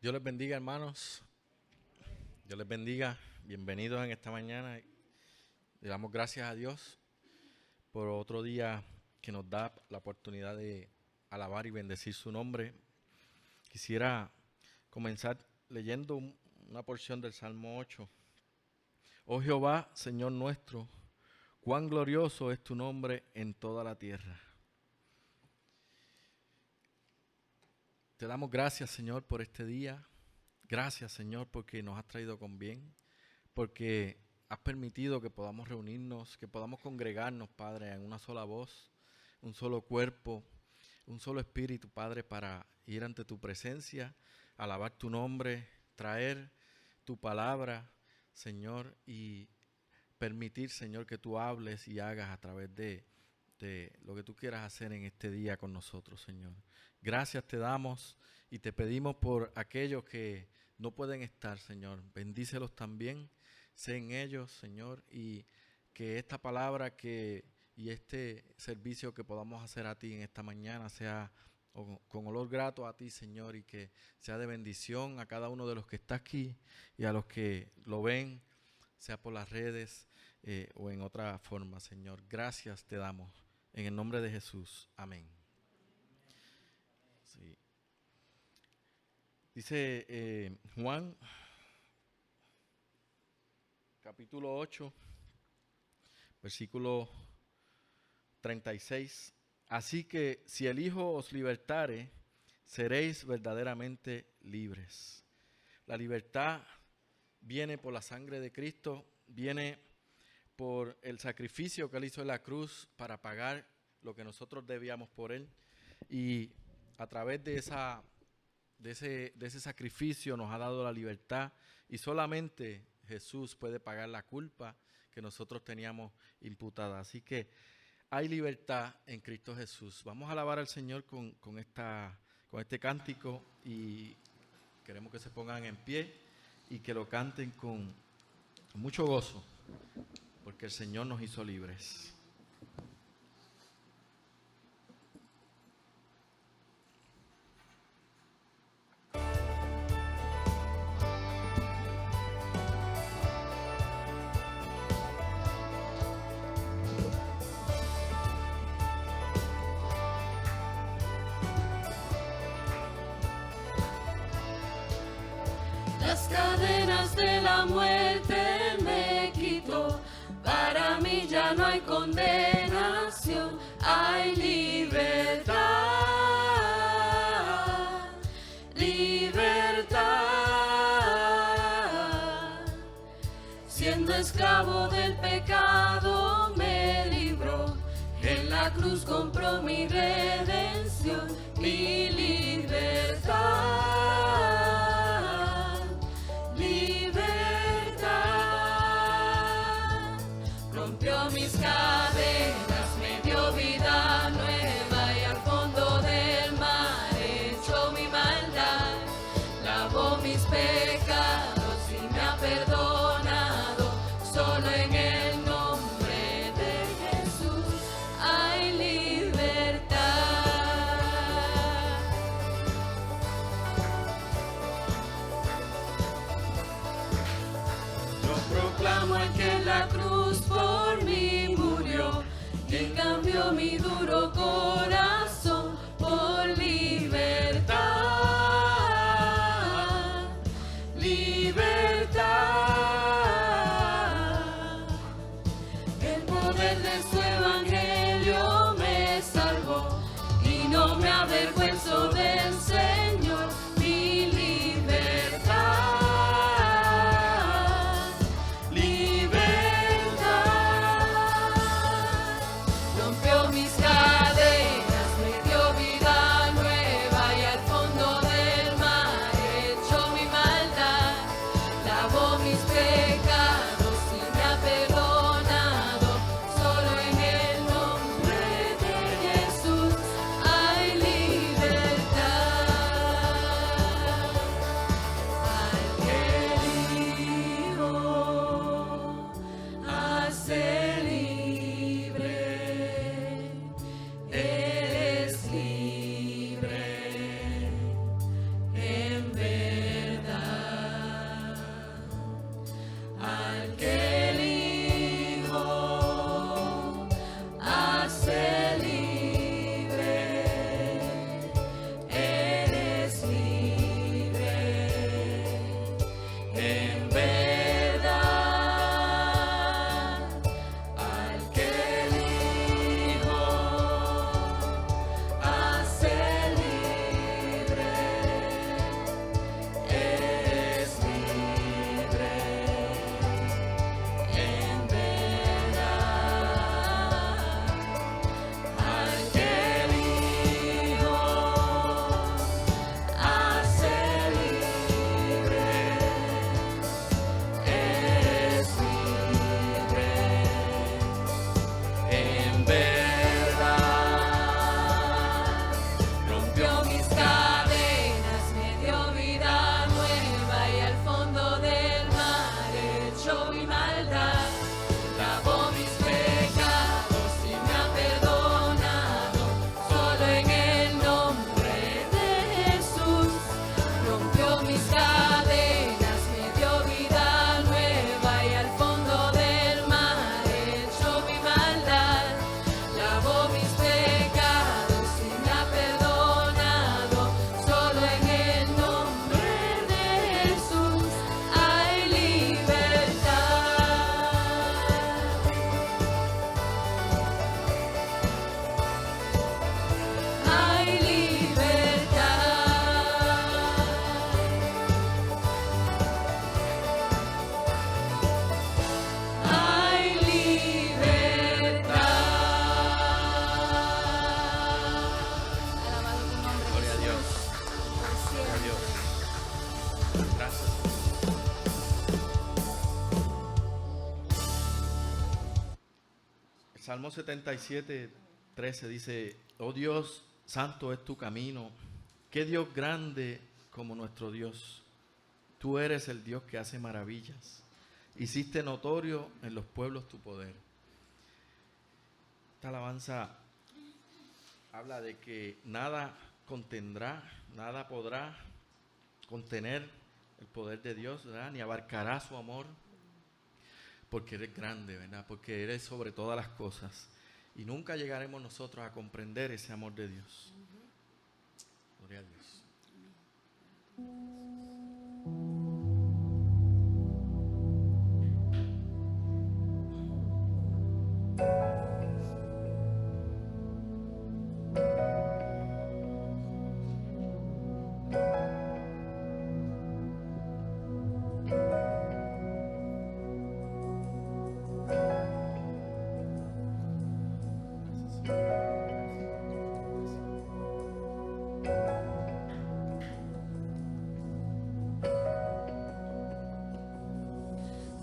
Dios les bendiga, hermanos. Dios les bendiga. Bienvenidos en esta mañana. Le damos gracias a Dios por otro día que nos da la oportunidad de alabar y bendecir su nombre. Quisiera comenzar leyendo una porción del Salmo 8. Oh Jehová, Señor nuestro, cuán glorioso es tu nombre en toda la tierra. Te damos gracias, Señor, por este día. Gracias, Señor, porque nos has traído con bien, porque has permitido que podamos reunirnos, que podamos congregarnos, Padre, en una sola voz, un solo cuerpo, un solo espíritu, Padre, para ir ante tu presencia, alabar tu nombre, traer tu palabra, Señor, y permitir, Señor, que tú hables y hagas a través de lo que tú quieras hacer en este día con nosotros, Señor. Gracias te damos y te pedimos por aquellos que no pueden estar, Señor. Bendícelos también, sé en ellos, Señor, y que esta palabra y este servicio que podamos hacer a ti en esta mañana sea con olor grato a ti, Señor, y que sea de bendición a cada uno de los que está aquí y a los que lo ven, sea por las redes o en otra forma, Señor. Gracias te damos. En el nombre de Jesús. Amén. Sí. Dice Juan, capítulo 8, versículo 36. Así que si el Hijo os libertare, seréis verdaderamente libres. La libertad viene por la sangre de Cristo, viene por el sacrificio que Él hizo en la cruz para pagar lo que nosotros debíamos por Él. Y a través de ese sacrificio nos ha dado la libertad. Y solamente Jesús puede pagar la culpa que nosotros teníamos imputada. Así que hay libertad en Cristo Jesús. Vamos a alabar al Señor con este cántico. Y queremos que se pongan en pie y que lo canten con mucho gozo, porque el Señor nos hizo libres. Las cadenas de la muerte me quitó. Para mí ya no hay condenación, hay libertad, libertad. Siendo esclavo del pecado me libró, en la cruz compró mi redención, mi libertad. Mis cadenas, me dio vida nueva y al fondo del mar echó mi maldad, lavó mis pecados y me ha perdonado. Solo en el nombre de Jesús hay libertad. Yo proclamo el que en la cruz por mí murió y cambió mi duro corazón por libertad, libertad. El poder de su evangelio me salvó y no me avergüenzo del Señor, mi libertad. Mis cadenas, me Gracias. El Salmo 77, 13 dice: oh Dios, santo es tu camino. Qué Dios grande como nuestro Dios. Tú eres el Dios que hace maravillas. Hiciste notorio en los pueblos tu poder. Esta alabanza habla de que nada contendrá, nada podrá contener el poder de Dios, ¿verdad? Ni abarcará su amor, porque eres grande, ¿verdad? Porque eres sobre todas las cosas. Y nunca llegaremos nosotros a comprender ese amor de Dios. Gloria a Dios.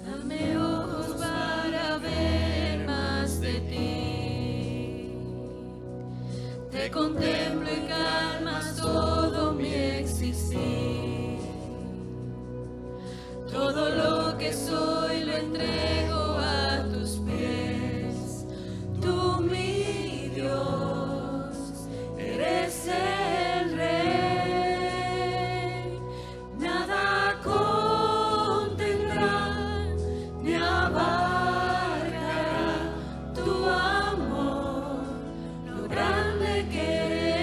Dame ojos para ver más de ti. Te contemplo y calmas todo mi existir. Todo lo que soy lo entrego a tus pies. Tú, mi Dios, eres el Rey. Nada contendrá ni abarcará tu amor, lo grande que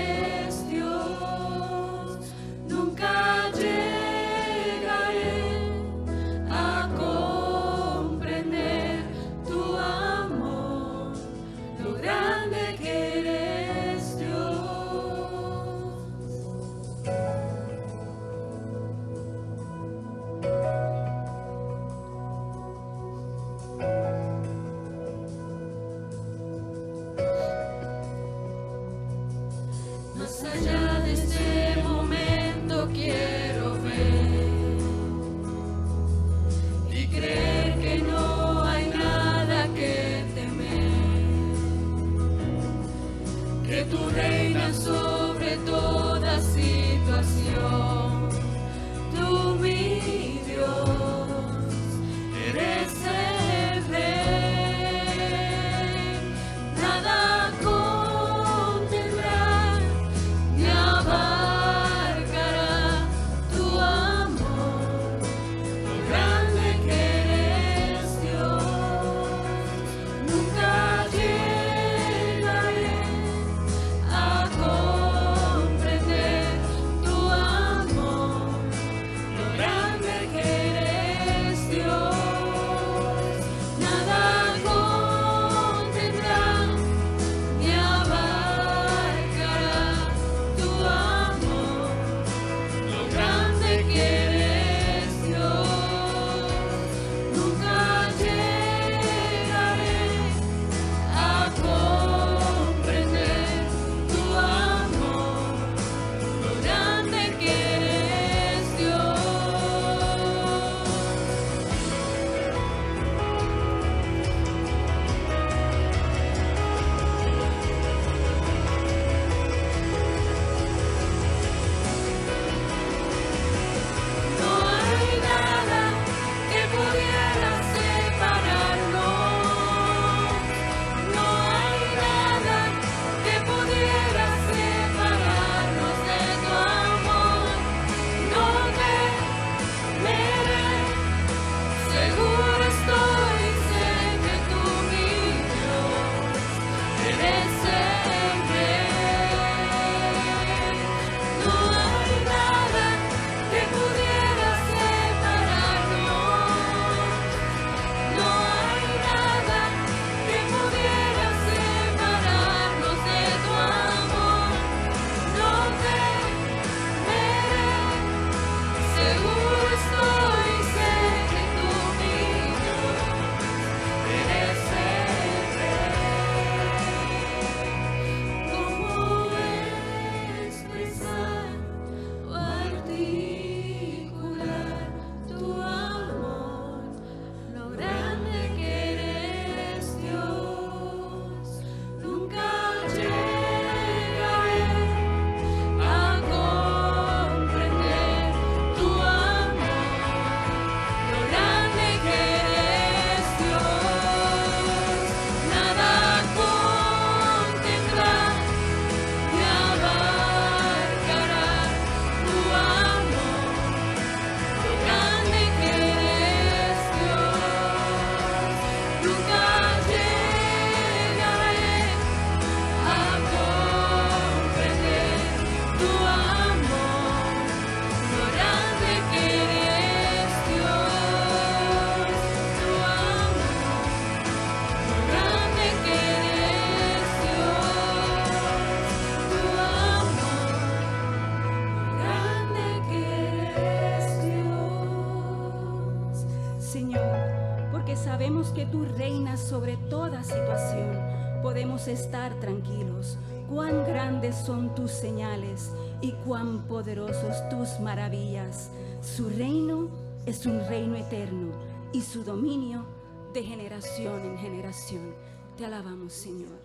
Señor, porque sabemos que tú reinas sobre toda situación. Podemos estar tranquilos. Cuán grandes son tus señales y cuán poderosos tus maravillas. Su reino es un reino eterno y su dominio de generación en generación. Te alabamos, Señor.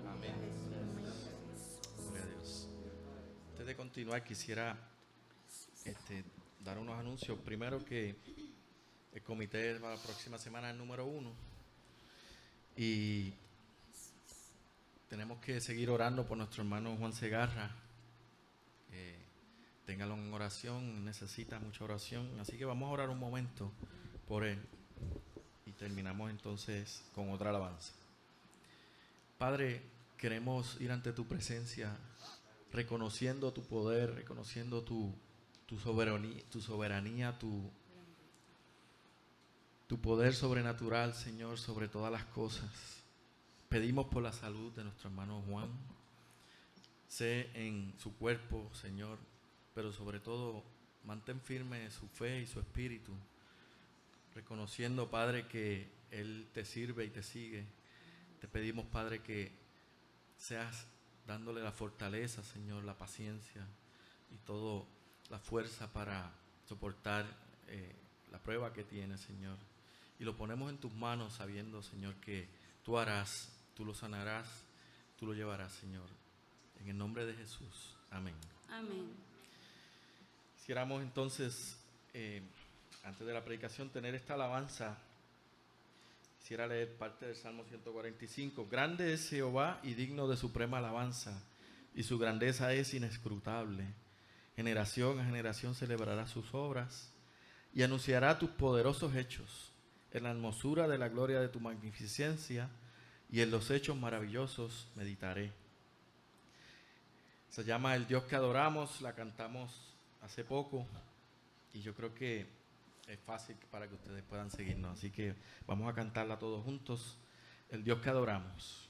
Amén. Gloria a Dios. Antes de continuar, quisiera dar unos anuncios. Primero, que el comité para la próxima semana es el número 1. Y tenemos que seguir orando por nuestro hermano Juan Segarra. Téngalo en oración, necesita mucha oración. Así que vamos a orar un momento por él. Y terminamos entonces con otra alabanza. Padre, queremos ir ante tu presencia, reconociendo tu poder, reconociendo tu soberanía, tu poder sobrenatural, Señor, sobre todas las cosas. Pedimos por la salud de nuestro hermano Juan. Sé en su cuerpo, Señor, pero sobre todo mantén firme su fe y su espíritu, reconociendo, Padre, que Él te sirve y te sigue. Te pedimos, Padre, que seas dándole la fortaleza, Señor, la paciencia y toda la fuerza para soportar la prueba que tiene, Señor. Y lo ponemos en tus manos sabiendo, Señor, que tú harás, tú lo sanarás, tú lo llevarás, Señor. En el nombre de Jesús. Amén. Amén. Quisiéramos entonces, antes de la predicación, tener esta alabanza. Quisiera leer parte del Salmo 145. Grande es Jehová y digno de suprema alabanza, y su grandeza es inescrutable. Generación a generación celebrará sus obras y anunciará tus poderosos hechos. En la hermosura de la gloria de tu magnificencia y en los hechos maravillosos meditaré. Se llama El Dios que adoramos, la cantamos hace poco y yo creo que es fácil para que ustedes puedan seguirnos, así que vamos a cantarla todos juntos. El Dios que adoramos.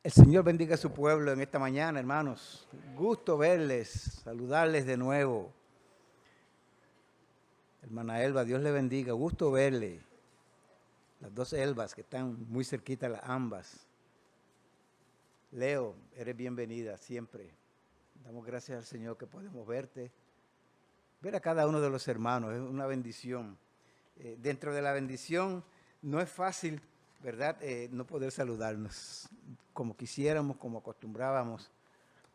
El Señor bendiga a su pueblo en esta mañana, hermanos. Gusto verles, saludarles de nuevo. Hermana Elba, Dios le bendiga. Gusto verle. Las dos Elbas que están muy cerquitas, las ambas. Leo, eres bienvenida siempre. Damos gracias al Señor que podemos verte. Ver a cada uno de los hermanos es una bendición. Dentro de la bendición no es fácil, ¿verdad? No poder saludarnos como quisiéramos, como acostumbrábamos,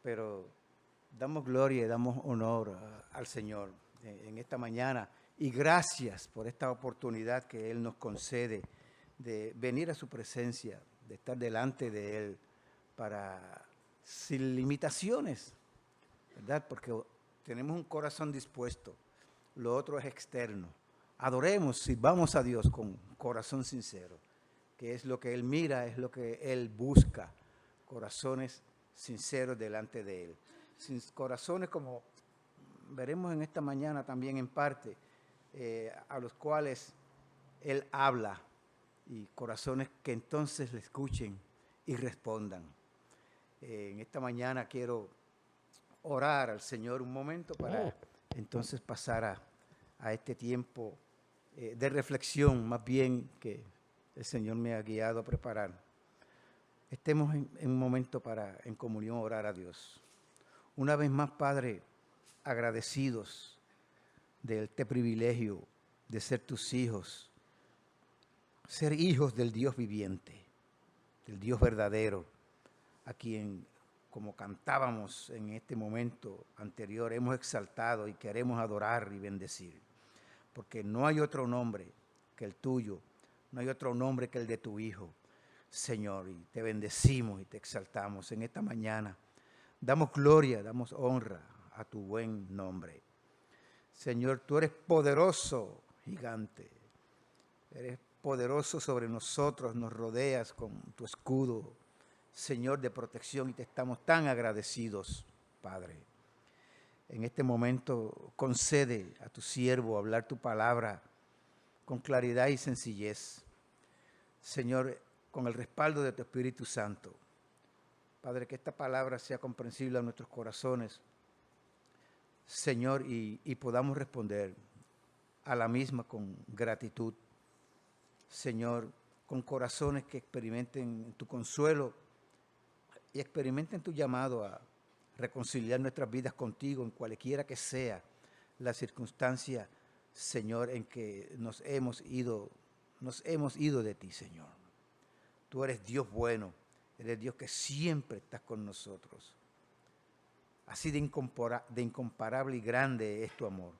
pero damos gloria y damos honor al Señor en esta mañana y gracias por esta oportunidad que Él nos concede de venir a su presencia, de estar delante de Él sin limitaciones, ¿verdad? Porque tenemos un corazón dispuesto, lo otro es externo. Adoremos, sirvamos a Dios con corazón sincero, que es lo que Él mira, es lo que Él busca, corazones sinceros delante de Él. Corazones como veremos en esta mañana también en parte, a los cuales Él habla, y corazones que entonces le escuchen y respondan. En esta mañana quiero orar al Señor un momento para entonces pasar a este tiempo de reflexión, más bien que el Señor me ha guiado a preparar. Estemos en un momento para en comunión orar a Dios. Una vez más, Padre, agradecidos de este privilegio de ser tus hijos, ser hijos del Dios viviente, del Dios verdadero, a quien, como cantábamos en este momento anterior, hemos exaltado y queremos adorar y bendecir. Porque no hay otro nombre que el tuyo, no hay otro nombre que el de tu Hijo, Señor. Y te bendecimos y te exaltamos en esta mañana. Damos gloria, damos honra a tu buen nombre. Señor, tú eres poderoso, gigante. Eres poderoso sobre nosotros, nos rodeas con tu escudo, Señor, de protección, y te estamos tan agradecidos, Padre. En este momento concede a tu siervo hablar tu palabra con claridad y sencillez, Señor, con el respaldo de tu Espíritu Santo. Padre, que esta palabra sea comprensible a nuestros corazones, Señor, y podamos responder a la misma con gratitud, Señor, con corazones que experimenten tu consuelo y experimenten tu llamado a reconciliar nuestras vidas contigo en cualquiera que sea la circunstancia, Señor, en que nos hemos ido de ti, Señor. Tú eres Dios bueno, eres Dios que siempre estás con nosotros. Así de incomparable y grande es tu amor.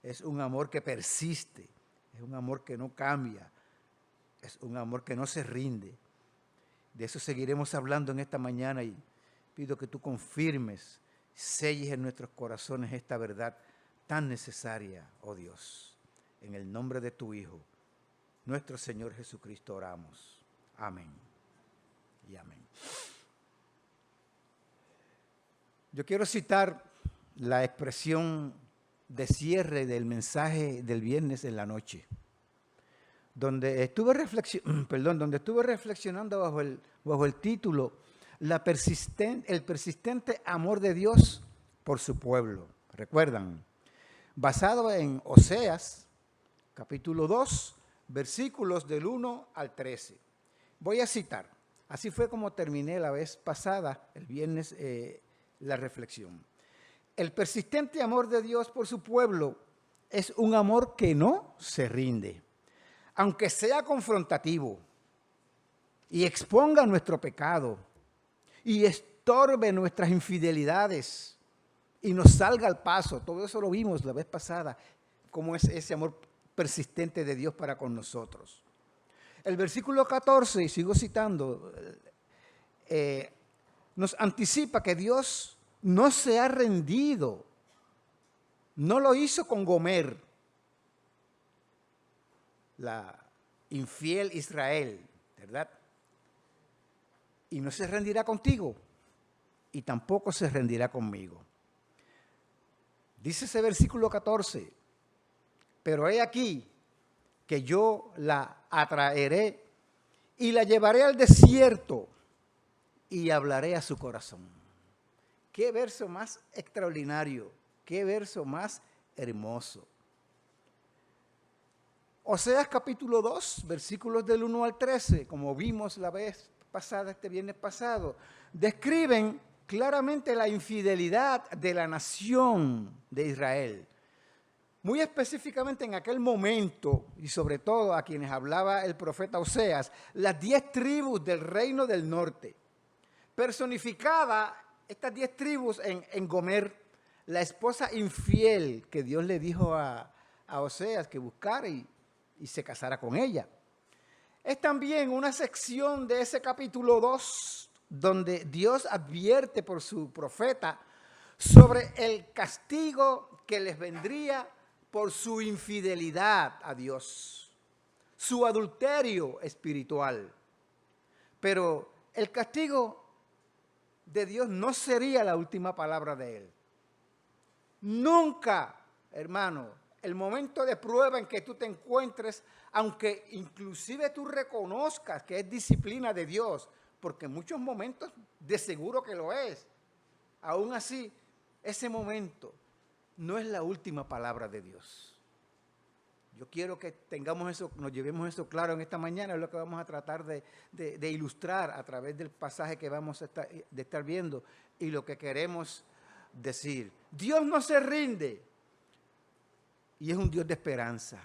Es un amor que persiste, es un amor que no cambia, es un amor que no se rinde. De eso seguiremos hablando en esta mañana y pido que tú confirmes, selles en nuestros corazones esta verdad tan necesaria, oh Dios. En el nombre de tu Hijo, nuestro Señor Jesucristo, oramos. Amén y amén. Yo quiero citar la expresión de cierre del mensaje del viernes en la noche, donde estuve reflexionando bajo el título el persistente amor de Dios por su pueblo. ¿Recuerdan? Basado en Oseas, capítulo 2, versículos del 1 al 13. Voy a citar. Así fue como terminé la vez pasada, el viernes, la reflexión. El persistente amor de Dios por su pueblo es un amor que no se rinde, aunque sea confrontativo y exponga nuestro pecado y estorbe nuestras infidelidades y nos salga al paso. Todo eso lo vimos la vez pasada, cómo es ese amor persistente de Dios para con nosotros. El versículo 14, y sigo citando, nos anticipa que Dios no se ha rendido, no lo hizo con Gomer, la infiel Israel, ¿verdad? Y no se rendirá contigo, y tampoco se rendirá conmigo. Dice ese versículo 14, pero he aquí que yo la atraeré y la llevaré al desierto y hablaré a su corazón. Qué verso más extraordinario, qué verso más hermoso. Oseas capítulo 2, versículos del 1 al 13, como vimos la vez pasada, este viernes pasado, describen claramente la infidelidad de la nación de Israel. Muy específicamente en aquel momento, y sobre todo a quienes hablaba el profeta Oseas, las 10 tribus del reino del norte, personificada estas 10 tribus en Gomer, la esposa infiel que Dios le dijo a Oseas que buscara y se casara con ella. Es también una sección de ese capítulo 2 donde Dios advierte por su profeta sobre el castigo que les vendría por su infidelidad a Dios, su adulterio espiritual. Pero el castigo de Dios no sería la última palabra de Él. Nunca, hermano, el momento de prueba en que tú te encuentres, aunque inclusive tú reconozcas que es disciplina de Dios, porque en muchos momentos de seguro que lo es, aún así, ese momento no es la última palabra de Dios. Yo quiero que tengamos eso, nos llevemos eso claro en esta mañana, es lo que vamos a tratar de ilustrar a través del pasaje que vamos a estar viendo y lo que queremos decir. Dios no se rinde y es un Dios de esperanza.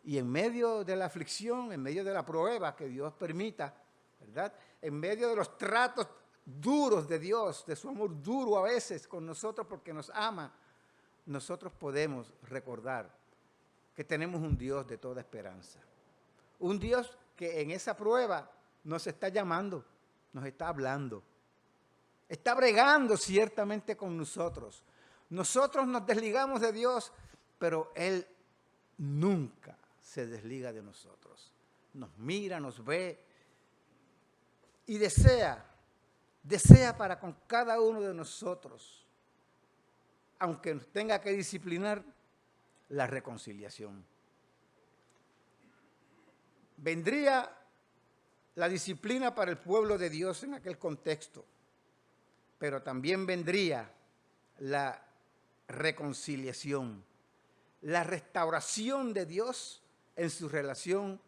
Y en medio de la aflicción, en medio de la prueba que Dios permita, ¿verdad? En medio de los tratos duros de Dios, de su amor duro a veces con nosotros porque nos ama, nosotros podemos recordar que tenemos un Dios de toda esperanza. Un Dios que en esa prueba nos está llamando, nos está hablando. Está bregando ciertamente con nosotros. Nosotros nos desligamos de Dios, pero Él nunca se desliga de nosotros. Nos mira, nos ve y desea para con cada uno de nosotros, aunque nos tenga que disciplinar, la reconciliación. Vendría la disciplina para el pueblo de Dios en aquel contexto, pero también vendría la reconciliación, la restauración de Dios en su relación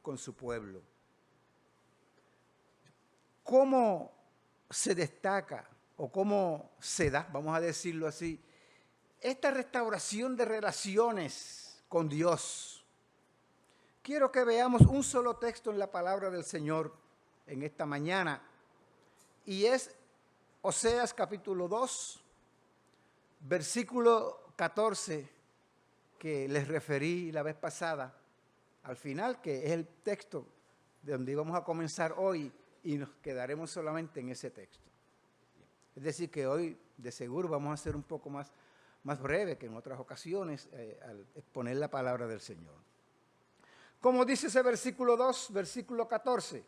con su pueblo. ¿Cómo se destaca o cómo se da, vamos a decirlo así, esta restauración de relaciones con Dios? Quiero que veamos un solo texto en la palabra del Señor en esta mañana, y es Oseas capítulo 2, versículo 14, que les referí la vez pasada, al final, que es el texto de donde íbamos a comenzar hoy, y nos quedaremos solamente en ese texto. Es decir, que hoy de seguro vamos a ser un poco más breve que en otras ocasiones al exponer la palabra del Señor. Como dice ese versículo 2, versículo 14.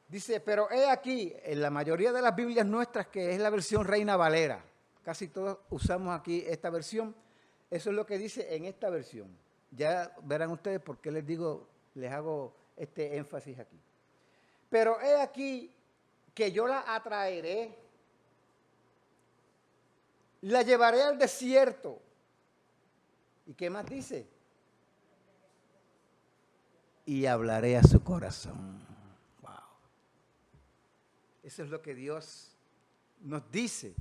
Dice, pero he aquí, en la mayoría de las Biblias nuestras, que es la versión Reina Valera, casi todos usamos aquí esta versión, eso es lo que dice en esta versión. Ya verán ustedes por qué les hago este énfasis aquí. Pero he aquí que yo la atraeré, la llevaré al desierto. ¿Y qué más dice? Y hablaré a su corazón. Wow. Eso es lo que Dios nos dice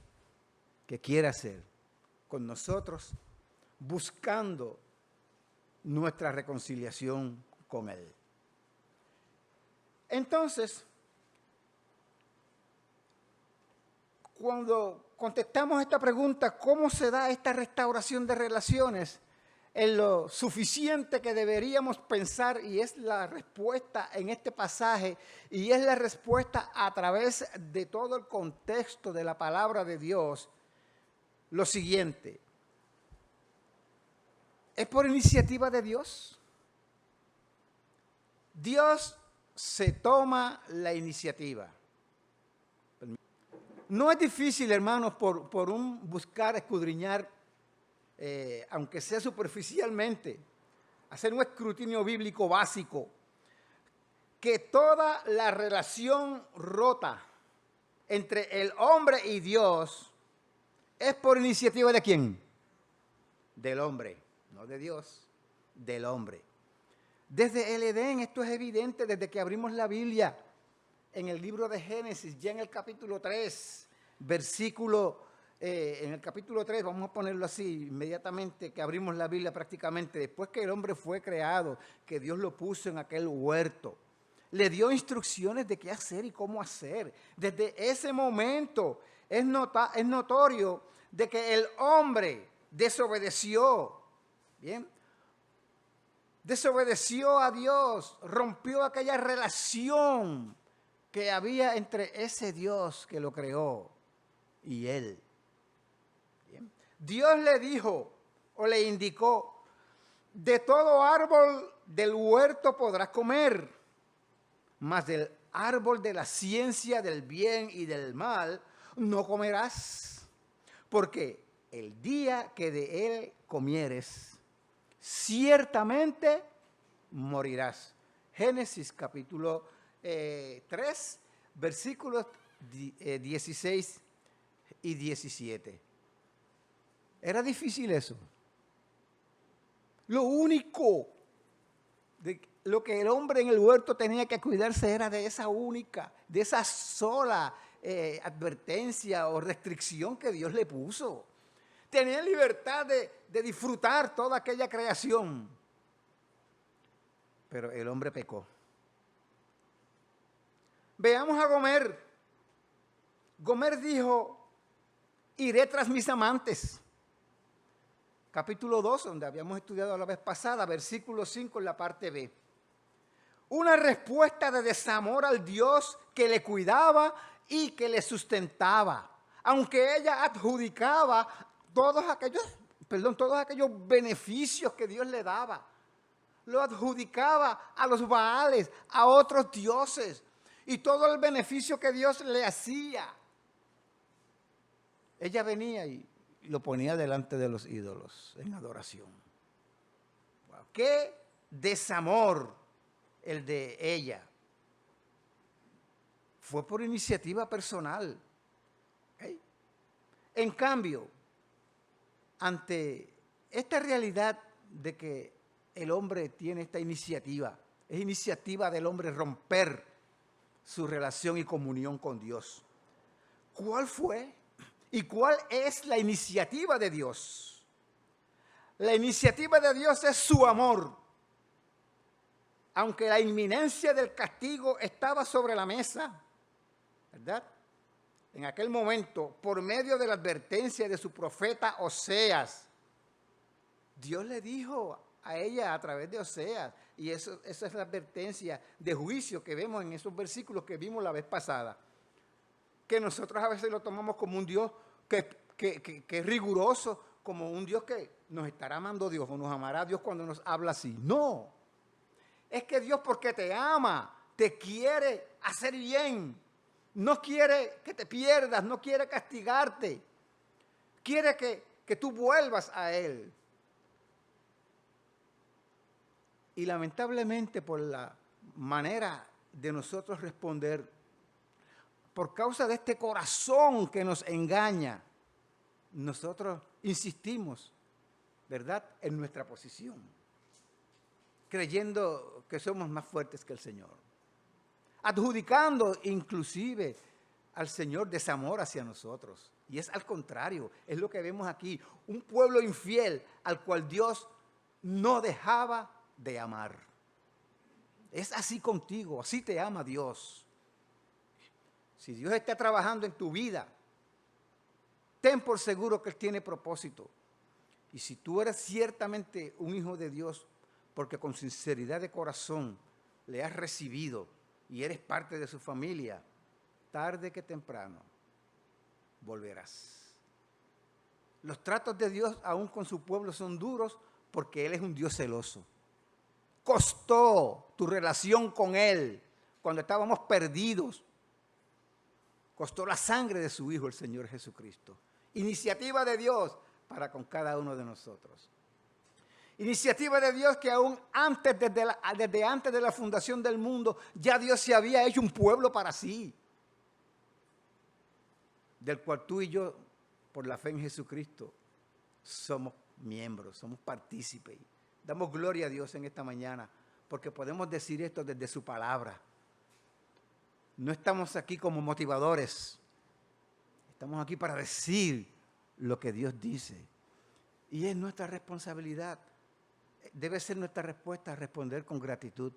que quiere hacer con nosotros, buscando nuestra reconciliación con Él. Entonces, cuando contestamos esta pregunta, ¿cómo se da esta restauración de relaciones? En lo suficiente que deberíamos pensar, y es la respuesta en este pasaje, y es la respuesta a través de todo el contexto de la palabra de Dios, lo siguiente: ¿es por iniciativa de Dios? Dios se toma la iniciativa. No es difícil, hermanos, por un buscar, escudriñar, aunque sea superficialmente, hacer un escrutinio bíblico básico, que toda la relación rota entre el hombre y Dios es por iniciativa ¿de quién? Del hombre, no de Dios, del hombre. Desde el Edén, esto es evidente desde que abrimos la Biblia en el libro de Génesis, ya en el capítulo 3, en el capítulo 3, vamos a ponerlo así, inmediatamente que abrimos la Biblia prácticamente, después que el hombre fue creado, que Dios lo puso en aquel huerto, le dio instrucciones de qué hacer y cómo hacer. Desde ese momento es notorio de que el hombre desobedeció, ¿bien? Desobedeció a Dios, rompió aquella relación que había entre ese Dios que lo creó y él. ¿Bien? Dios le dijo o le indicó, de todo árbol del huerto podrás comer, mas del árbol de la ciencia del bien y del mal no comerás, porque el día que de él comieres, ciertamente morirás. Génesis capítulo 3, versículos 16 y 17. ¿Era difícil eso? Lo único de lo que el hombre en el huerto tenía que cuidarse era de esa sola advertencia o restricción que Dios le puso. Tenía libertad de disfrutar toda aquella creación. Pero el hombre pecó. Veamos a Gomer. Gomer dijo, iré tras mis amantes. Capítulo 2, donde habíamos estudiado la vez pasada, versículo 5 en la parte B. Una respuesta de desamor al Dios que le cuidaba y que le sustentaba. Aunque ella adjudicaba todos aquellos beneficios que Dios le daba. Lo adjudicaba a los Baales, a otros dioses. Y todo el beneficio que Dios le hacía. Ella venía y lo ponía delante de los ídolos en adoración. Wow, ¡qué desamor el de ella! Fue por iniciativa personal. ¿Okay? En cambio, ante esta realidad de que el hombre tiene esta iniciativa, es iniciativa del hombre romper su relación y comunión con Dios. ¿Cuál fue? ¿Y cuál es la iniciativa de Dios? La iniciativa de Dios es su amor. Aunque la inminencia del castigo estaba sobre la mesa, ¿verdad? En aquel momento, por medio de la advertencia de su profeta Oseas, Dios le dijo a ella a través de Oseas, y esa es la advertencia de juicio que vemos en esos versículos que vimos la vez pasada, que nosotros a veces lo tomamos como un Dios que es riguroso, como un Dios que nos estará amando Dios o nos amará Dios cuando nos habla así. No, es que Dios, porque te ama, te quiere hacer bien, no quiere que te pierdas, no quiere castigarte, quiere que tú vuelvas a Él. Y lamentablemente por la manera de nosotros responder, por causa de este corazón que nos engaña, nosotros insistimos, ¿verdad?, en nuestra posición, creyendo que somos más fuertes que el Señor, adjudicando inclusive al Señor desamor hacia nosotros. Y es al contrario, es lo que vemos aquí, un pueblo infiel al cual Dios no dejaba de amar. Es así contigo, así te ama Dios. Si Dios está trabajando en tu vida, ten por seguro que Él tiene propósito. Y si tú eres ciertamente un hijo de Dios, porque con sinceridad de corazón le has recibido y eres parte de su familia, tarde que temprano volverás. Los tratos de Dios aún con su pueblo son duros porque Él es un Dios celoso. Costó tu relación con Él cuando estábamos perdidos. Costó la sangre de su Hijo, el Señor Jesucristo. Iniciativa de Dios para con cada uno de nosotros. Iniciativa de Dios que aún antes, desde antes de la fundación del mundo, ya Dios se había hecho un pueblo para sí, del cual tú y yo, por la fe en Jesucristo, somos miembros, somos partícipes. Damos gloria a Dios en esta mañana, porque podemos decir esto desde su palabra. No estamos aquí como motivadores, estamos aquí para decir lo que Dios dice. Y es nuestra responsabilidad. Debe ser nuestra respuesta a responder con gratitud,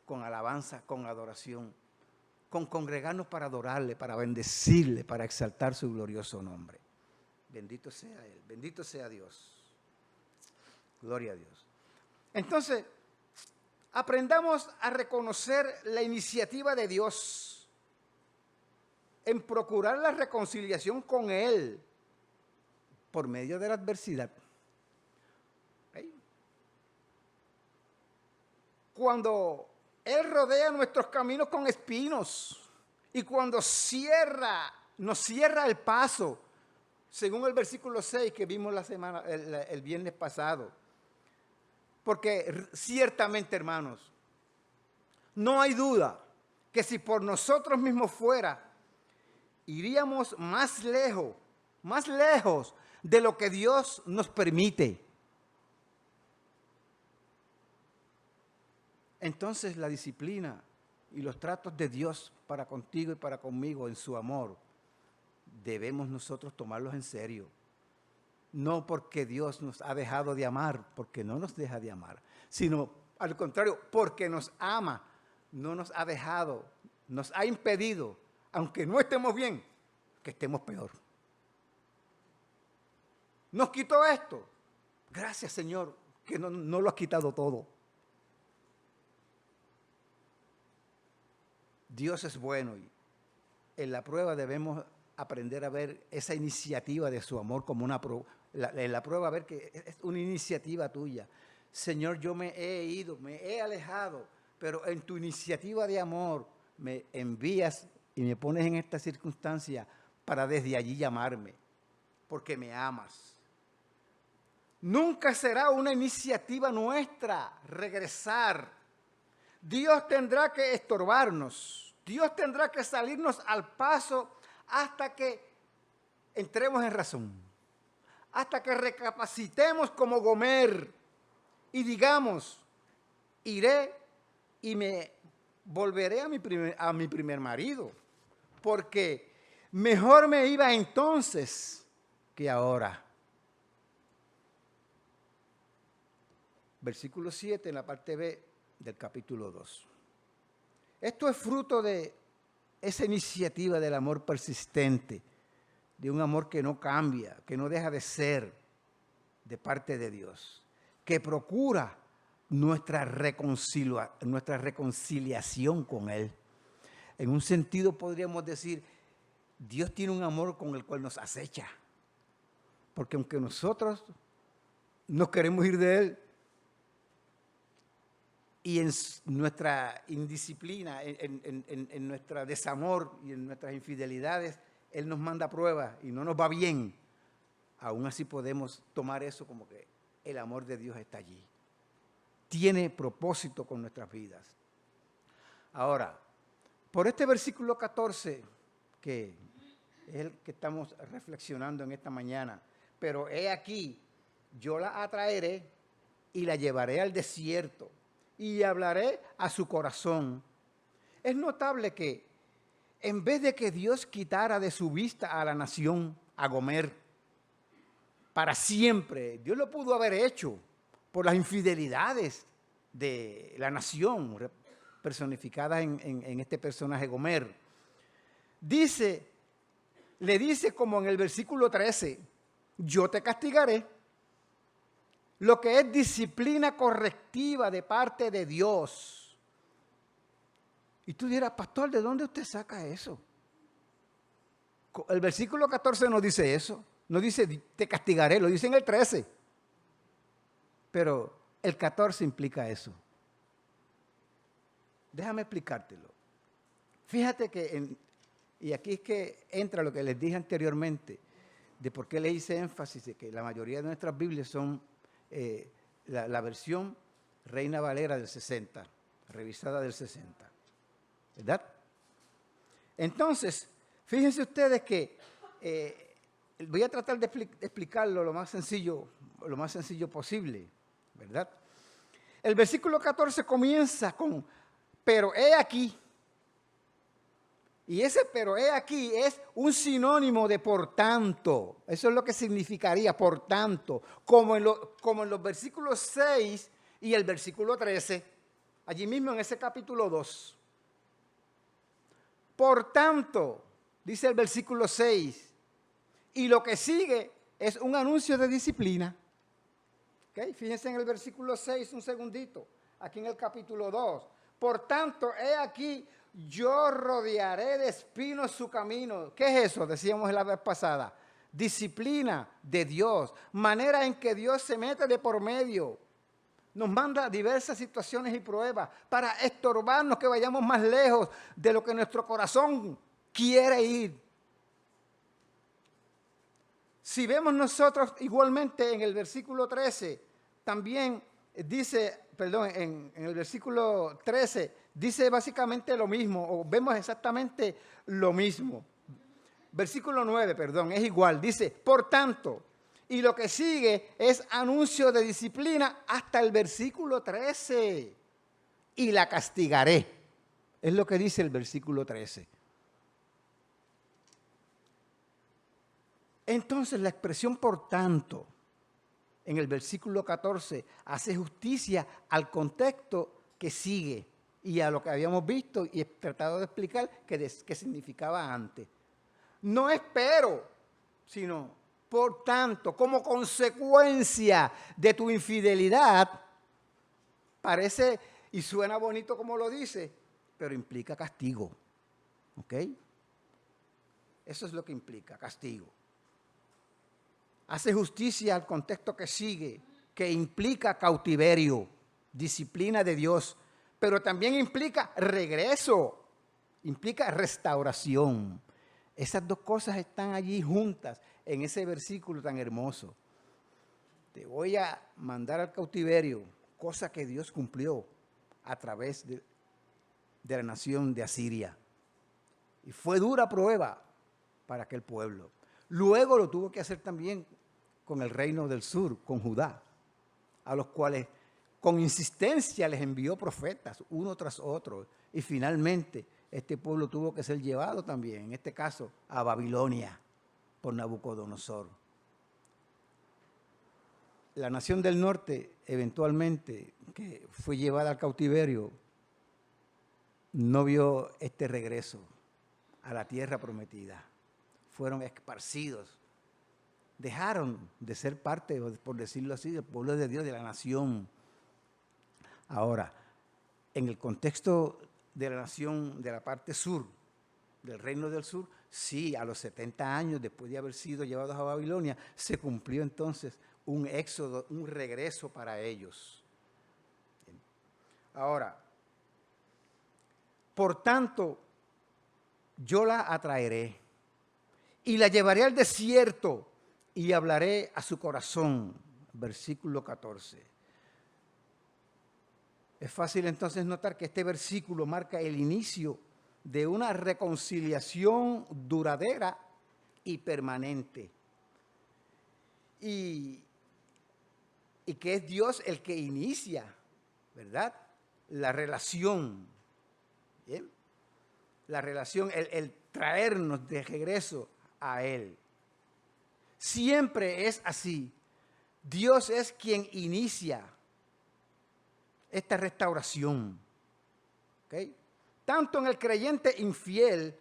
con alabanza, con adoración, con congregarnos para adorarle, para bendecirle, para exaltar su glorioso nombre. Bendito sea Él, bendito sea Dios. Gloria a Dios. Entonces, aprendamos a reconocer la iniciativa de Dios en procurar la reconciliación con Él por medio de la adversidad. Cuando Él rodea nuestros caminos con espinos y cuando nos cierra el paso, según el versículo 6 que vimos el viernes pasado. Porque ciertamente, hermanos, no hay duda que si por nosotros mismos fuera, iríamos más lejos de lo que Dios nos permite. Entonces la disciplina y los tratos de Dios para contigo y para conmigo en su amor, debemos nosotros tomarlos en serio. No porque Dios nos ha dejado de amar, porque no nos deja de amar, sino al contrario, porque nos ama, no nos ha dejado, nos ha impedido, aunque no estemos bien, que estemos peor. Nos quitó esto. Gracias, Señor, que no lo has quitado todo. Dios es bueno y en la prueba debemos aprender a ver esa iniciativa de su amor como en la prueba ver que es una iniciativa tuya. Señor, yo me he ido, me he alejado, pero en tu iniciativa de amor me envías y me pones en esta circunstancia para desde allí llamarme, porque me amas. Nunca será una iniciativa nuestra regresar. Dios tendrá que estorbarnos, Dios tendrá que salirnos al paso hasta que entremos en razón, hasta que recapacitemos como Gomer y digamos, iré y me volveré a mi primer marido, porque mejor me iba entonces que ahora. Versículo 7 en la parte B del capítulo 2. Esto es fruto de esa iniciativa del amor persistente, de un amor que no cambia, que no deja de ser de parte de Dios, que procura nuestra reconciliación con Él. En un sentido podríamos decir, Dios tiene un amor con el cual nos acecha, porque aunque nosotros nos queremos ir de Él, y en nuestra indisciplina, en nuestro desamor y en nuestras infidelidades, Él nos manda pruebas y no nos va bien. Aún así podemos tomar eso como que el amor de Dios está allí. Tiene propósito con nuestras vidas. Ahora, por este versículo 14, que es el que estamos reflexionando en esta mañana, pero he aquí, yo la atraeré y la llevaré al desierto y hablaré a su corazón. Es notable que en vez de que Dios quitara de su vista a la nación, a Gomer, para siempre, Dios lo pudo haber hecho por las infidelidades de la nación, personificadas en este personaje Gomer. Le dice como en el versículo 13, yo te castigaré. Lo que es disciplina correctiva de parte de Dios. Y tú dirás, pastor, ¿de dónde usted saca eso? El versículo 14 no dice eso. No dice, te castigaré, lo dice en el 13. Pero el 14 implica eso. Déjame explicártelo. Fíjate que, y aquí es que entra lo que les dije anteriormente, de por qué le hice énfasis de que la mayoría de nuestras Biblias son la versión Reina Valera del 60, revisada del 60. ¿Verdad? Entonces, fíjense ustedes que voy a tratar de explicarlo lo más sencillo posible, ¿verdad? El versículo 14 comienza con, pero he aquí. Y ese pero he aquí es un sinónimo de por tanto. Eso es lo que significaría por tanto. Como en los versículos 6 y el versículo 13. Allí mismo en ese capítulo 2. Por tanto, dice el versículo 6. Y lo que sigue es un anuncio de disciplina. ¿Okay? Fíjense en el versículo 6 un segundito. Aquí en el capítulo 2. Por tanto, he aquí, yo rodearé de espinos su camino. ¿Qué es eso? Decíamos la vez pasada. Disciplina de Dios. Manera en que Dios se mete de por medio. Nos manda diversas situaciones y pruebas para estorbarnos que vayamos más lejos de lo que nuestro corazón quiere ir. Si vemos nosotros igualmente en el versículo 13, también dice, perdón, en el versículo 13, dice básicamente lo mismo, o vemos exactamente lo mismo. Versículo 9, perdón, es igual, dice, por tanto, y lo que sigue es anuncio de disciplina hasta el versículo 13, y la castigaré, es lo que dice el versículo 13. Entonces la expresión por tanto, en el versículo 14, hace justicia al contexto que sigue y a lo que habíamos visto y he tratado de explicar qué significaba antes. No es pero, sino por tanto, como consecuencia de tu infidelidad, parece y suena bonito como lo dice, pero implica castigo. ¿Ok? Eso es lo que implica, castigo. Hace justicia al contexto que sigue, que implica cautiverio, disciplina de Dios, pero también implica regreso, implica restauración. Esas dos cosas están allí juntas en ese versículo tan hermoso. Te voy a mandar al cautiverio, cosa que Dios cumplió a través de la nación de Asiria. Y fue dura prueba para aquel pueblo. Luego lo tuvo que hacer también con el reino del sur, con Judá, a los cuales con insistencia les envió profetas, uno tras otro, y finalmente este pueblo tuvo que ser llevado también, en este caso, a Babilonia, por Nabucodonosor. La nación del norte, eventualmente, que fue llevada al cautiverio, no vio este regreso a la tierra prometida. Fueron esparcidos. Dejaron de ser parte, por decirlo así, del pueblo de Dios, de la nación. Ahora, en el contexto de la nación de la parte sur, del reino del sur, sí, a los 70 años después de haber sido llevados a Babilonia, se cumplió entonces un éxodo, un regreso para ellos. Ahora, por tanto, yo la atraeré y la llevaré al desierto y hablaré a su corazón. Versículo 14. Es fácil entonces notar que este versículo marca el inicio de una reconciliación duradera y permanente. Y que es Dios el que inicia, ¿verdad? La relación. ¿Bien? La relación, el traernos de regreso a Él. Siempre es así. Dios es quien inicia esta restauración. ¿Okay? Tanto en el creyente infiel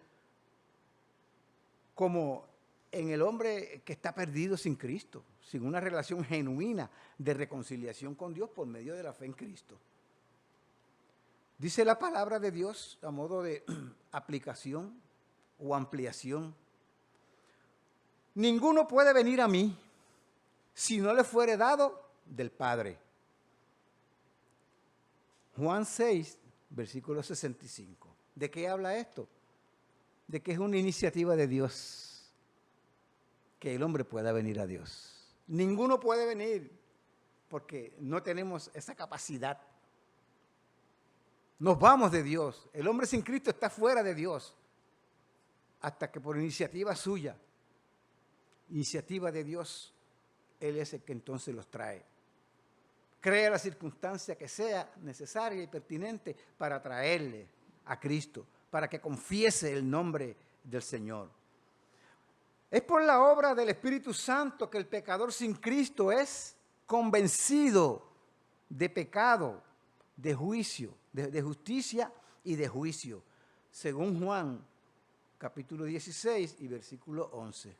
como en el hombre que está perdido sin Cristo, sin una relación genuina de reconciliación con Dios por medio de la fe en Cristo. Dice la palabra de Dios a modo de aplicación o ampliación. Ninguno puede venir a mí si no le fuere dado del Padre. Juan 6, versículo 65. ¿De qué habla esto? De que es una iniciativa de Dios que el hombre pueda venir a Dios. Ninguno puede venir porque no tenemos esa capacidad. Nos vamos de Dios. El hombre sin Cristo está fuera de Dios. Hasta que por iniciativa suya, iniciativa de Dios, Él es el que entonces los trae. Crea la circunstancia que sea necesaria y pertinente para traerle a Cristo, para que confiese el nombre del Señor. Es por la obra del Espíritu Santo que el pecador sin Cristo es convencido de pecado, de juicio, de justicia y de juicio, según Juan capítulo 16 y versículo 11.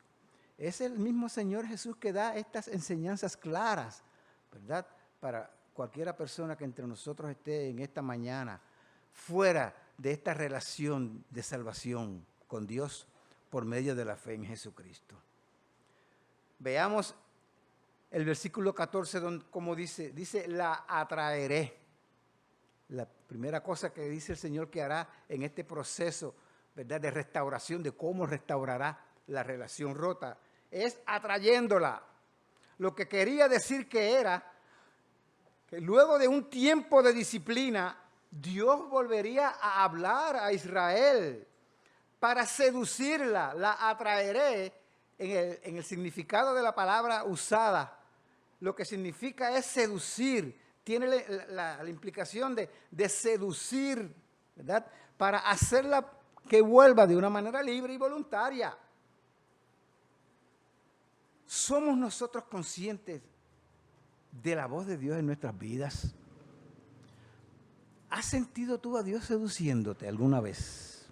Es el mismo Señor Jesús que da estas enseñanzas claras, ¿verdad?, para cualquiera persona que entre nosotros esté en esta mañana fuera de esta relación de salvación con Dios por medio de la fe en Jesucristo. Veamos el versículo 14, donde, como dice, la atraeré. La primera cosa que dice el Señor que hará en este proceso, ¿verdad?, de restauración, de cómo restaurará la relación rota, es atrayéndola. Lo que quería decir que era que luego de un tiempo de disciplina, Dios volvería a hablar a Israel para seducirla. La atraeré en el significado de la palabra usada. Lo que significa es seducir. Tiene la implicación de seducir, ¿verdad?, para hacerla que vuelva de una manera libre y voluntaria. ¿Somos nosotros conscientes de la voz de Dios en nuestras vidas? ¿Has sentido tú a Dios seduciéndote alguna vez?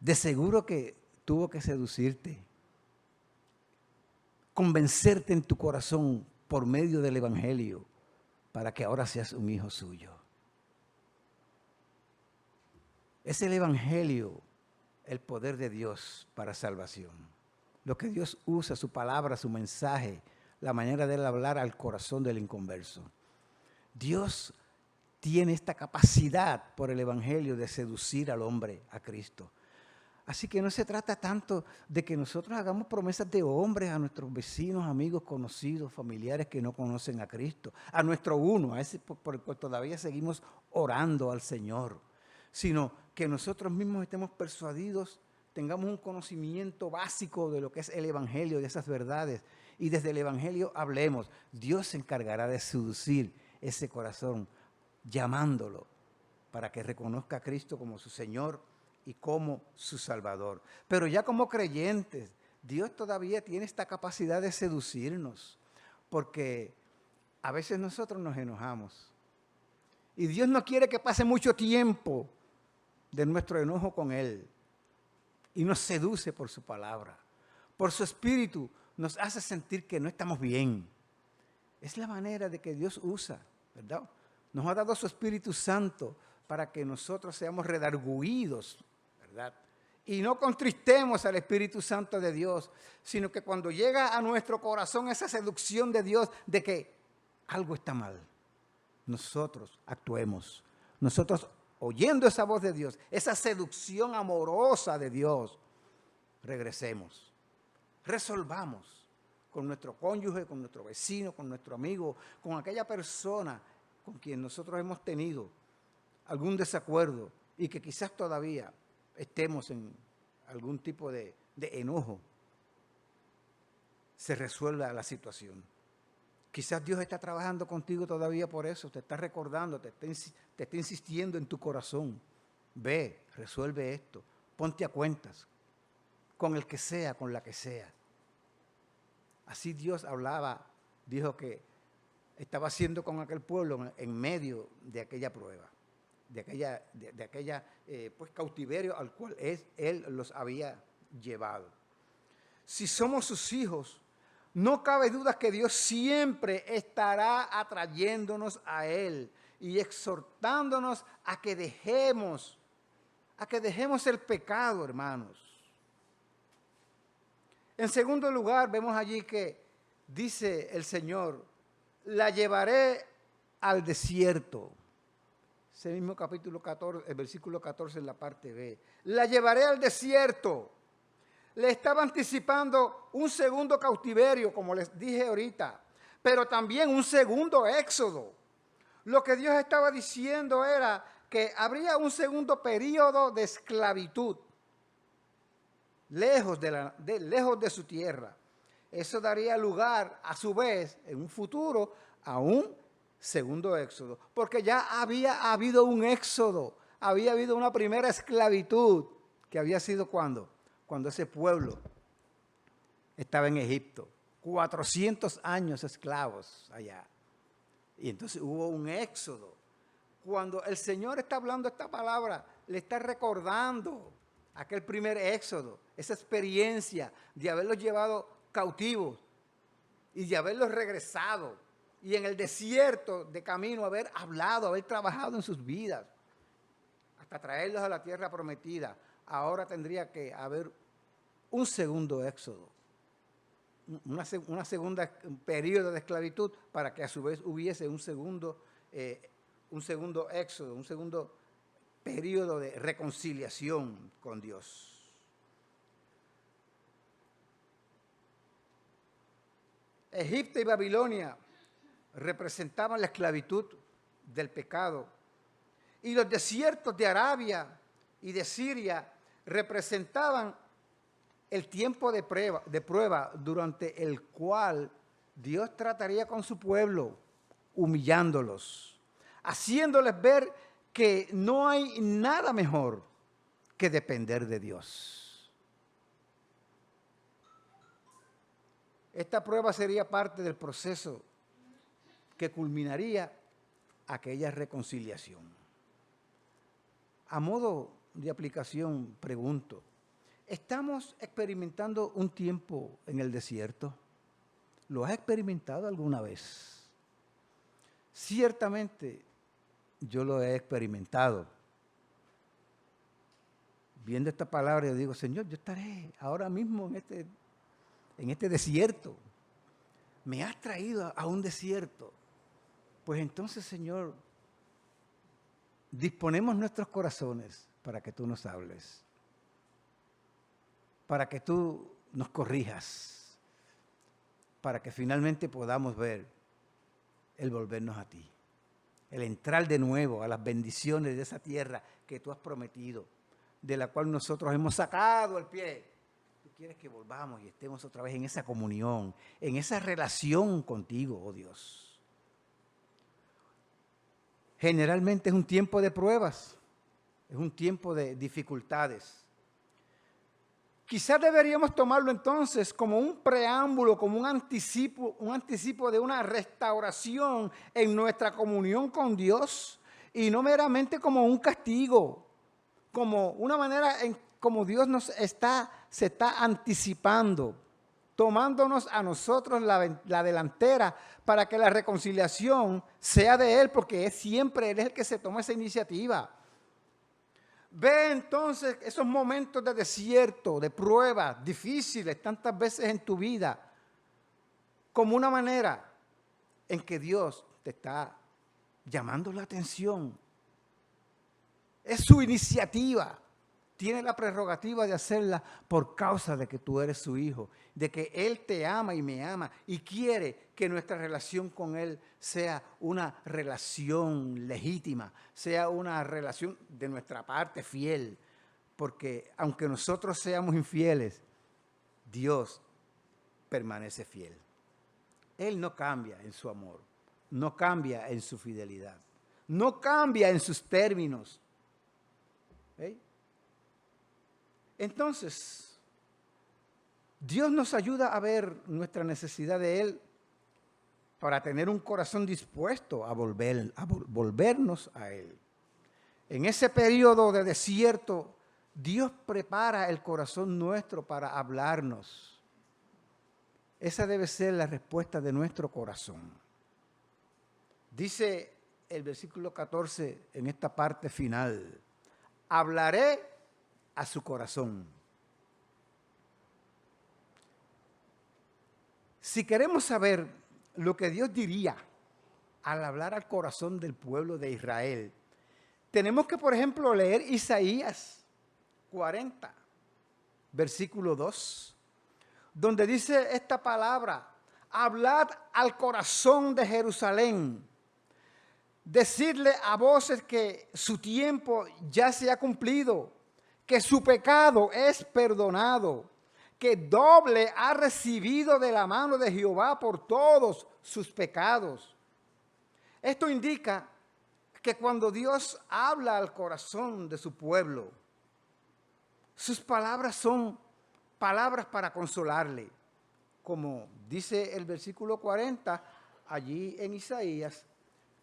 De seguro que tuvo que seducirte, convencerte en tu corazón por medio del Evangelio para que ahora seas un hijo suyo. Es el Evangelio el poder de Dios para salvación. Lo que Dios usa, su palabra, su mensaje, la manera de él hablar al corazón del inconverso. Dios tiene esta capacidad por el Evangelio de seducir al hombre a Cristo. Así que no se trata tanto de que nosotros hagamos promesas de hombres a nuestros vecinos, amigos, conocidos, familiares que no conocen a Cristo, a nuestro uno, a ese por el cual todavía seguimos orando al Señor, sino que nosotros mismos estemos persuadidos, tengamos un conocimiento básico de lo que es el Evangelio, de esas verdades, y desde el Evangelio hablemos. Dios se encargará de seducir ese corazón, llamándolo para que reconozca a Cristo como su Señor y como su Salvador. Pero ya como creyentes, Dios todavía tiene esta capacidad de seducirnos, porque a veces nosotros nos enojamos. Y Dios no quiere que pase mucho tiempo de nuestro enojo con Él. Y nos seduce por su palabra. Por su espíritu nos hace sentir que no estamos bien. Es la manera de que Dios usa, ¿verdad? Nos ha dado su Espíritu Santo para que nosotros seamos redargüidos, ¿verdad? Y no contristemos al Espíritu Santo de Dios, sino que cuando llega a nuestro corazón esa seducción de Dios de que algo está mal, nosotros actuemos. Nosotros, oyendo esa voz de Dios, esa seducción amorosa de Dios, regresemos, resolvamos con nuestro cónyuge, con nuestro vecino, con nuestro amigo, con aquella persona con quien nosotros hemos tenido algún desacuerdo y que quizás todavía estemos en algún tipo de enojo, se resuelva la situación. Quizás Dios está trabajando contigo todavía por eso, te está recordando, te está insistiendo en tu corazón. Ve, resuelve esto, ponte a cuentas con el que sea, con la que sea. Así Dios hablaba, dijo que estaba haciendo con aquel pueblo en medio de aquella prueba, de aquella pues, cautiverio al cual Él los había llevado. Si somos sus hijos, no cabe duda que Dios siempre estará atrayéndonos a Él y exhortándonos a que dejemos el pecado, hermanos. En segundo lugar, vemos allí que dice el Señor, la llevaré al desierto. Ese mismo capítulo 14, el versículo 14 en la parte B. La llevaré al desierto. Le estaba anticipando un segundo cautiverio, como les dije ahorita. pero también un segundo éxodo. Lo que Dios estaba diciendo era que habría un segundo periodo de esclavitud, lejos de su tierra. Eso daría lugar, a su vez, en un futuro, a un segundo éxodo. Porque ya había habido un éxodo, había habido una primera esclavitud, que había sido ¿cuándo? Cuando ese pueblo estaba en Egipto. 400 años esclavos allá. Y entonces hubo un éxodo. Cuando el Señor está hablando esta palabra, le está recordando aquel primer éxodo, esa experiencia de haberlos llevado cautivos y de haberlos regresado. Y en el desierto de camino haber hablado, haber trabajado en sus vidas, hasta traerlos a la tierra prometida. Ahora tendría que haber un segundo éxodo. Una segunda periodo de esclavitud para que a su vez hubiese un segundo éxodo, un segundo periodo de reconciliación con Dios. Egipto y Babilonia representaban la esclavitud del pecado y los desiertos de Arabia y de Siria representaban el tiempo de prueba durante el cual Dios trataría con su pueblo, humillándolos, haciéndoles ver que no hay nada mejor que depender de Dios. Esta prueba sería parte del proceso que culminaría aquella reconciliación. A modo de aplicación, pregunto, ¿estamos experimentando un tiempo en el desierto? ¿Lo has experimentado alguna vez? Ciertamente, yo lo he experimentado. Viendo esta palabra, yo digo, Señor, yo estaré ahora mismo en este desierto. Me has traído a un desierto. Pues entonces, Señor, disponemos nuestros corazones para que tú nos hables, para que tú nos corrijas, para que finalmente podamos ver el volvernos a ti, el entrar de nuevo a las bendiciones de esa tierra que tú has prometido, de la cual nosotros hemos sacado el pie. Tú quieres que volvamos y estemos otra vez en esa comunión, en esa relación contigo, oh Dios. Generalmente es un tiempo de pruebas, es un tiempo de dificultades. Quizás deberíamos tomarlo entonces como un preámbulo, como un anticipo de una restauración en nuestra comunión con Dios y no meramente como un castigo, como una manera en como Dios se está anticipando, tomándonos a nosotros la delantera para que la reconciliación sea de Él, porque siempre Él es el que se toma esa iniciativa. Ve entonces esos momentos de desierto, de pruebas difíciles tantas veces en tu vida, como una manera en que Dios te está llamando la atención. Es su iniciativa. Tiene la prerrogativa de hacerla por causa de que tú eres su hijo, de que Él te ama y me ama y quiere que nuestra relación con Él sea una relación legítima, sea una relación de nuestra parte fiel, porque aunque nosotros seamos infieles, Dios permanece fiel. Él no cambia en su amor, no cambia en su fidelidad, no cambia en sus términos. ¿Sí? Entonces, Dios nos ayuda a ver nuestra necesidad de Él para tener un corazón dispuesto a volvernos a Él. En ese periodo de desierto, Dios prepara el corazón nuestro para hablarnos. Esa debe ser la respuesta de nuestro corazón. Dice el versículo 14 en esta parte final, hablaré a su corazón. Si queremos saber lo que Dios diría al hablar al corazón del pueblo de Israel, tenemos que, por ejemplo, leer Isaías 40, versículo 2, donde dice esta palabra, Hablad al corazón de Jerusalén. Decidle a voces que su tiempo ya se ha cumplido, que su pecado es perdonado, que doble ha recibido de la mano de Jehová por todos sus pecados. Esto indica que cuando Dios habla al corazón de su pueblo, sus palabras son palabras para consolarle. Como dice el versículo 40 allí en Isaías.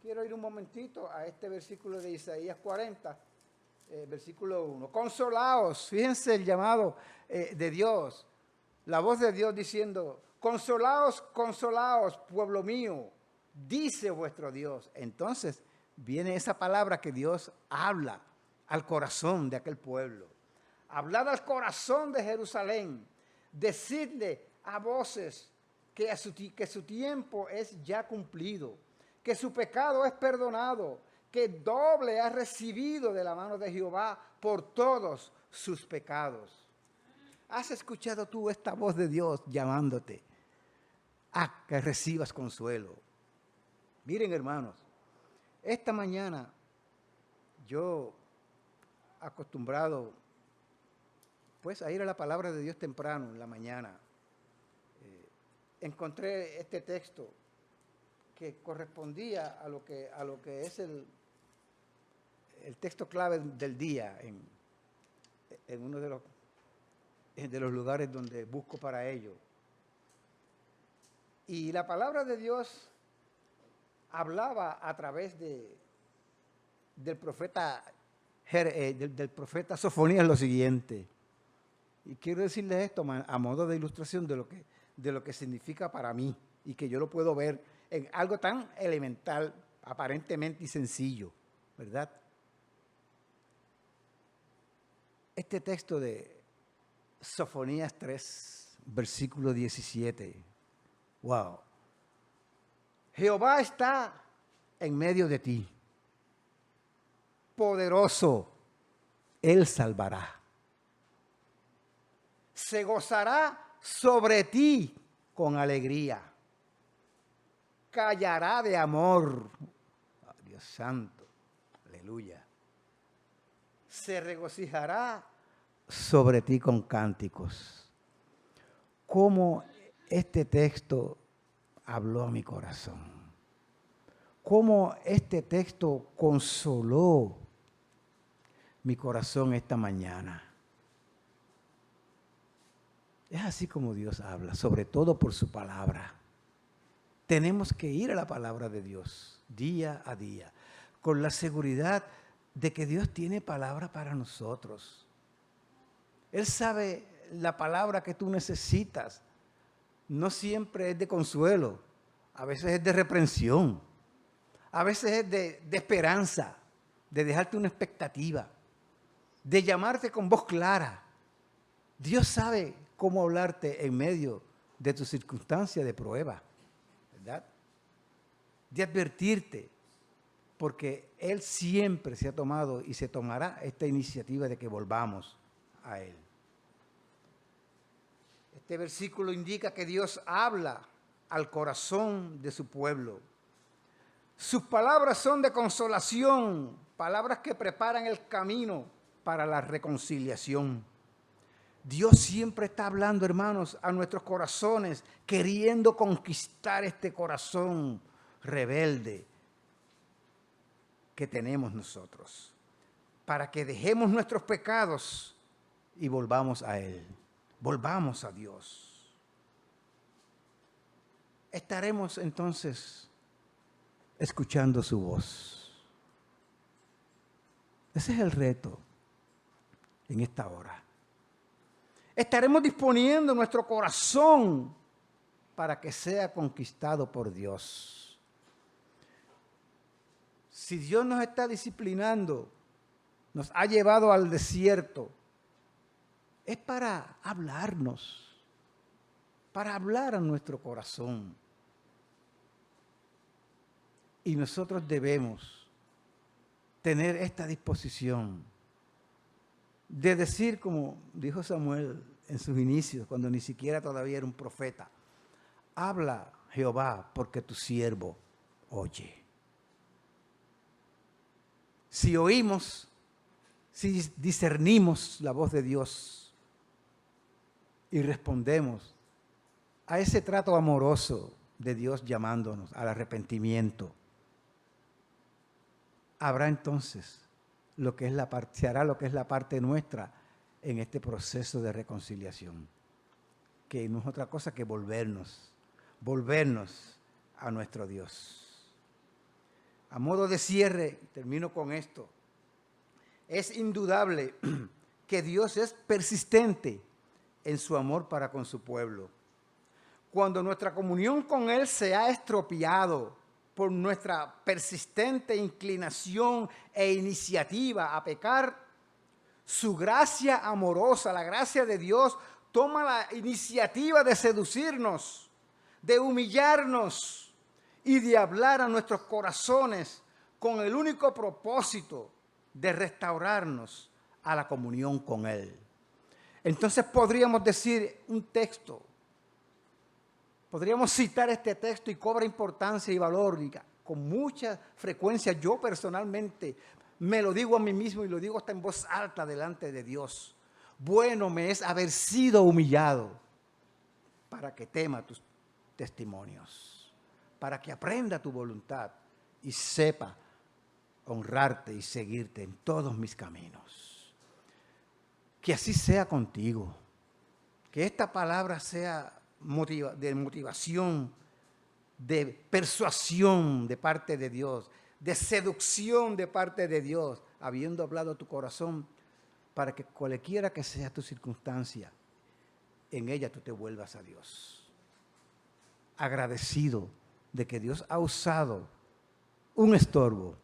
Quiero ir un momentito a este versículo de Isaías 40, versículo 1. Consolaos, fíjense el llamado de Dios, la voz de Dios diciendo, consolaos, consolaos, pueblo mío, dice vuestro Dios. Entonces viene esa palabra que Dios habla al corazón de aquel pueblo. Hablad al corazón de Jerusalén, decidle a voces que su tiempo es ya cumplido, que su pecado es perdonado, que doble ha recibido de la mano de Jehová por todos sus pecados. ¿Has escuchado tú esta voz de Dios llamándote a que recibas consuelo? Miren, hermanos, esta mañana yo acostumbrado pues a ir a la palabra de Dios temprano en la mañana, encontré este texto que correspondía a lo que es el texto clave del día en uno de los lugares donde busco para ello. Y la palabra de Dios hablaba a través del profeta Sofonías lo siguiente. Y quiero decirles esto a modo de ilustración de lo que significa para mí y que yo lo puedo ver en algo tan elemental, aparentemente y sencillo, ¿verdad? Este texto de Sofonías 3, versículo 17. Wow. Jehová está en medio de ti. Poderoso, Él salvará. Se gozará sobre ti con alegría. Callará de amor. Oh, Dios santo, aleluya. Se regocijará sobre ti con cánticos. Cómo este texto habló a mi corazón. Cómo este texto consoló mi corazón esta mañana. Es así como Dios habla, sobre todo por su palabra. Tenemos que ir a la palabra de Dios día a día, con la seguridad de que Dios tiene palabra para nosotros. Él sabe la palabra que tú necesitas. No siempre es de consuelo, a veces es de reprensión, a veces es de esperanza, de dejarte una expectativa, de llamarte con voz clara. Dios sabe cómo hablarte en medio de tu circunstancia de prueba, ¿verdad? De advertirte, porque Él siempre se ha tomado y se tomará esta iniciativa de que volvamos a Él. Este versículo indica que Dios habla al corazón de su pueblo. Sus palabras son de consolación, palabras que preparan el camino para la reconciliación. Dios siempre está hablando, hermanos, a nuestros corazones, queriendo conquistar este corazón rebelde que tenemos nosotros, para que dejemos nuestros pecados y volvamos a Él, volvamos a Dios. Estaremos entonces escuchando su voz. Ese es el reto en esta hora. Estaremos disponiendo nuestro corazón para que sea conquistado por Dios. Si Dios nos está disciplinando, nos ha llevado al desierto, es para hablarnos, para hablar a nuestro corazón. Y nosotros debemos tener esta disposición de decir, como dijo Samuel en sus inicios, cuando ni siquiera todavía era un profeta, habla Jehová, porque tu siervo oye. Si oímos, si discernimos la voz de Dios y respondemos a ese trato amoroso de Dios llamándonos al arrepentimiento, habrá entonces se hará lo que es la parte nuestra en este proceso de reconciliación, que no es otra cosa que volvernos a nuestro Dios. A modo de cierre, termino con esto. Es indudable que Dios es persistente en su amor para con su pueblo. Cuando nuestra comunión con Él se ha estropeado por nuestra persistente inclinación e iniciativa a pecar, su gracia amorosa, la gracia de Dios, toma la iniciativa de seducirnos, de humillarnos y de hablar a nuestros corazones con el único propósito de restaurarnos a la comunión con Él. Entonces podríamos decir un texto, podríamos citar este texto y cobra importancia y valor. Y con mucha frecuencia yo personalmente me lo digo a mí mismo y lo digo hasta en voz alta delante de Dios. Bueno me es haber sido humillado para que tema tus testimonios, para que aprenda tu voluntad y sepa honrarte y seguirte en todos mis caminos. Que así sea contigo, que esta palabra sea de motivación, de persuasión de parte de Dios, de seducción de parte de Dios, habiendo hablado a tu corazón, para que cualquiera que sea tu circunstancia, en ella tú te vuelvas a Dios. Agradecido de que Dios ha usado un estorbo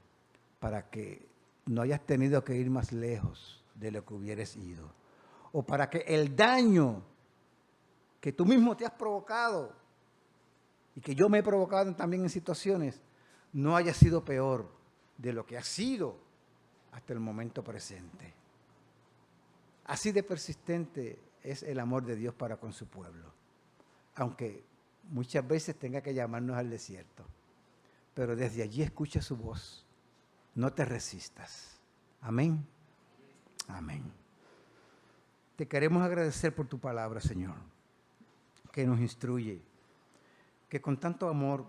para que no hayas tenido que ir más lejos de lo que hubieras ido, o para que el daño que tú mismo te has provocado y que yo me he provocado también en situaciones, no haya sido peor de lo que ha sido hasta el momento presente. Así de persistente es el amor de Dios para con su pueblo, aunque muchas veces tenga que llamarnos al desierto, pero desde allí escucha su voz, no te resistas. Amén. Amén. Te queremos agradecer por tu palabra, Señor, que nos instruye, que con tanto amor,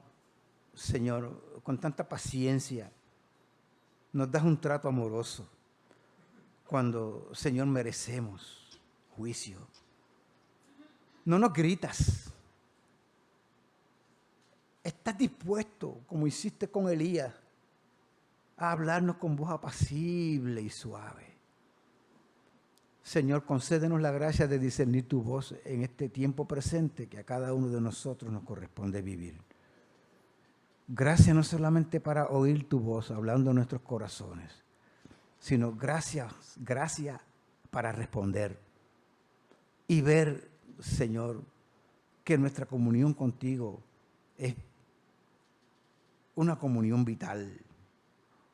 Señor, con tanta paciencia, nos das un trato amoroso cuando, Señor, merecemos juicio. No nos gritas. ¿Estás dispuesto, como hiciste con Elías, a hablarnos con voz apacible y suave? Señor, concédenos la gracia de discernir tu voz en este tiempo presente que a cada uno de nosotros nos corresponde vivir. Gracias no solamente para oír tu voz hablando en nuestros corazones, sino gracias para responder y ver, Señor, que nuestra comunión contigo es una comunión vital,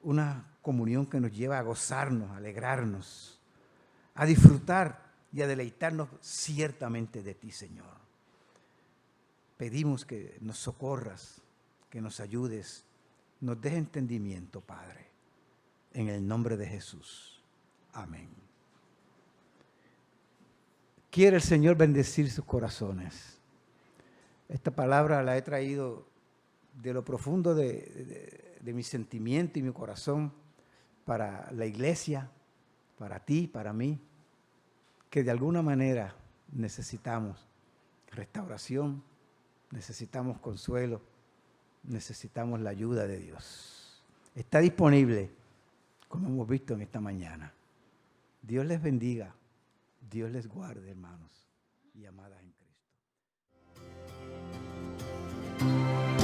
una comunión que nos lleva a gozarnos, a alegrarnos, a disfrutar y a deleitarnos ciertamente de ti, Señor. Pedimos que nos socorras, que nos ayudes, nos des entendimiento, Padre, en el nombre de Jesús. Amén. Quiere el Señor bendecir sus corazones. Esta palabra la he traído de lo profundo de mi sentimiento y mi corazón para la iglesia, para ti, para mí, que de alguna manera necesitamos restauración, necesitamos consuelo, necesitamos la ayuda de Dios. Está disponible, como hemos visto en esta mañana. Dios les bendiga, Dios les guarde, hermanos y amadas en Cristo.